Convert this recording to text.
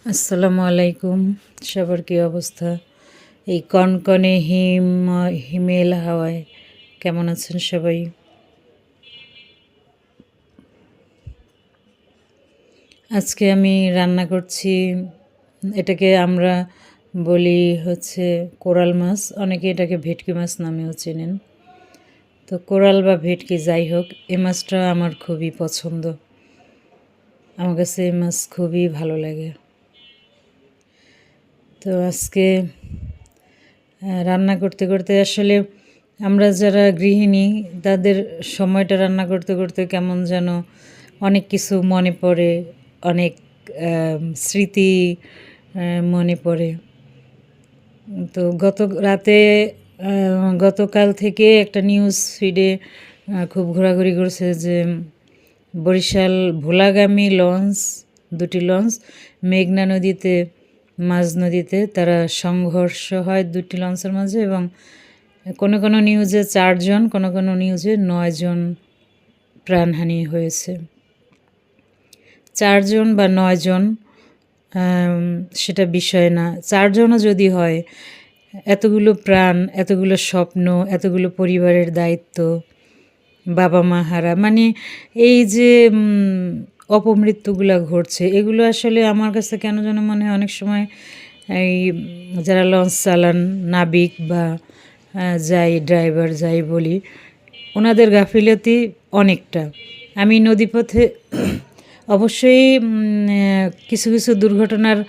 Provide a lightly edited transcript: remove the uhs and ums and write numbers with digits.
আসসালামু আলাইকুম। সবার কী অবস্থা? এই কনকনে হিমেল হাওয়ায় কেমন আছেন সবাই? আজকে আমি রান্না করছি, এটাকে আমরা বলি হচ্ছে কোরাল মাছ, অনেকে এটাকে ভেটকি মাছ নামেও চেনেন। তো কোরাল বা ভেটকি যাই হোক, এই মাছটা আমার খুবই পছন্দ। আমার কাছে এই মাছ খুবই ভালো লাগে। তো আজকে রান্না করতে করতে আসলে আমরা যারা গৃহিণী তাদের সময়টা রান্না করতে করতে কেমন যেন অনেক কিছু মনে পড়ে, অনেক স্মৃতি মনে পড়ে। তো গতকাল থেকে একটা নিউজ ফিডে খুব ঘোরাঘুরি করছে যে বরিশাল ভোলাগামী দুটি লঞ্চ মেঘনা নদীতে, মাঝ নদীতে তারা সংঘর্ষ হয় দুটি লঞ্চের মাঝে, এবং কোনো কোনো নিউজে 4 জন, কোনো কোনো নিউজে 9 জন প্রাণহানি হয়েছে। 4 জন বা 9 জন সেটা বিষয় না, 4 জনও যদি হয়, এতগুলো প্রাণ, এতগুলো স্বপ্ন, এতগুলো পরিবারের দায়িত্ব, বাবা মা হারা, মানে এই যে অপমৃত্যুগুলো ঘটছে, এগুলো আসলে আমার কাছে কেন যেন মনে হয় অনেক সময় এই যারা লঞ্চ চালান, নাবিক বা যাই ড্রাইভার যাই বলি, ওনাদের গাফিলতি অনেকটা। আমি নদীপথে অবশ্যই কিছু কিছু দুর্ঘটনার